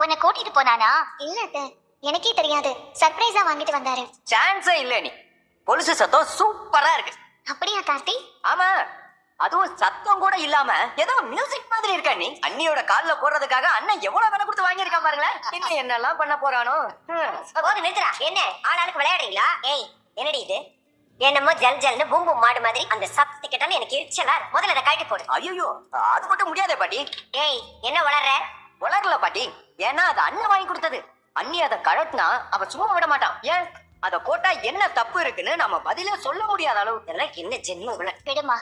உன்னை கூட்டிட்டு போனானா? இல்ல அத்தை, எனக்கே தெரியாது. சர்ப்ரைஸா வாங்கிட்டு வந்தாரு. சான்ஸே இல்ல. நீ கொலுசு சத்தம் சூப்பரா இருக்கு. அப்படியா கார்த்தி? ஆமா, அதுவும் சத்தம் கூட இல்லாம ஏதோ மியூசிக் மாதிரி இருக்கா. நீ அண்ணியோட கால்ல போடுறதுக்காக அண்ணன் எவ்வளவு விலை கொடுத்து வாங்கியிருக்கான் பாருங்களேன். இன்னும் என்னெல்லாம் பண்ண போறானோ. போது நிறுத்துறா. என்ன ஆளாளுக்கு விளையாடுறீங்களா? ஏய், என்னடி இது? என்னமோ ஜல் ஜல்னு பூம் பூம் மாடு மாதிரி அந்த சக்தி கேட்டாலும் எனக்கு எரிச்சலா இருக்கு. முதல்ல அதை கழட்டி போடு. ஐயோ, அது மட்டும் முடியாதே பாட்டி. ஏய், என்ன வளர்ற? வளரல பாட்டி. ஏன்னா அது அண்ணன் வாங்கி கொடுத்தது. அண்ணி அதை கழட்டினா அவ சும்மா விட மாட்டான். ஏன் அதை போட்டா என்ன தப்பு இருக்குன்னு நம்ம பதிலே சொல்ல முடியாத அளவு. இதெல்லாம் என்ன ஜென்மம் உள்ள. விடுமா,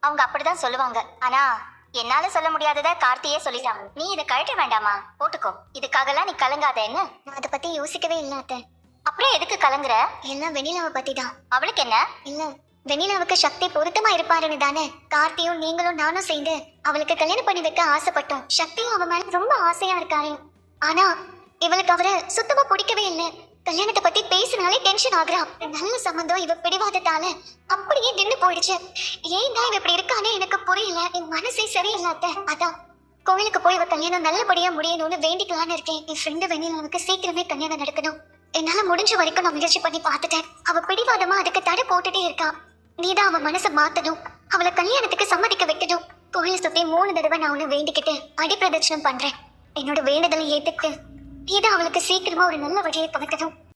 அவங்க அப்படிதான் சொல்லுவாங்க. ஆனா என்னால சொல்ல முடியாதத கார்த்தியே சொல்லிட்டான். நீ இதை கழட்ட வேண்டாமா, போட்டுக்கோ. இதுக்காகலாம் நீ கலங்காத. என்ன, நான் அதை பத்தி யோசிக்கவே இல்ல அத்தை. அப்புறம் எதுக்கு கலங்குற? எல்லாம் வெண்ணிலாவை பத்தி தான். அவளுக்கு என்ன? இல்ல, வெண்ணிலாவுக்கு சக்தி பொருத்தமா இருப்பாருன்னு தானே கார்த்தியும் நீங்களும் நானும் சேர்ந்து அவளுக்கு கல்யாணம் பண்ணி வைக்க ஆசைப்பட்டோம். சக்தியும் அவன் மேல ரொம்ப ஆசையா இருக்காரு. ஆனா இவளுக்கு அவரை சுத்தமா பிடிக்கவே இல்லை. கல்யாணத்தை பத்தி பேசினாலே டென்ஷன் ஆகுறா. நல்ல சம்பந்தம் இவ பிடிவாதத்தால அப்படியே நின்று போயிடுச்சு. ஏன் தான் இவ இப்படி இருக்கானே எனக்கு புரியல. என் மனசே சரியில்லை அத்தை. அதான் கோயிலுக்கு போய் இவ கல்யாணம் நல்லபடியா முடியணும்னு வேண்டிக்கலான்னு இருக்கேன். என் ஃப்ரெண்டு வெண்ணிலாவுக்கு சீக்கிரமே கல்யாணம் நடக்கணும். என்னால முடிஞ்ச வரைக்கும் நான் முயற்சி பண்ணி பார்த்துட்டேன். அவ பிடிவாதமா அதுக்கு தடை போட்டுட்டே இருக்கா. நீதான் அவ மனசை மாத்தணும். அவளை கல்யாணத்துக்கு சம்மதிக்க வைக்கணும். கோயிலை சுத்தி 3 தடவை நான் உன்னை வேண்டிக்கிட்டு அடி பிரதட்சணம் பண்றேன். என்னோட வேண்டுதலை ஏத்துக்கிட்டு நீதான் அவளுக்கு சீக்கிரமா ஒரு நல்ல வழியை துவக்கணும்.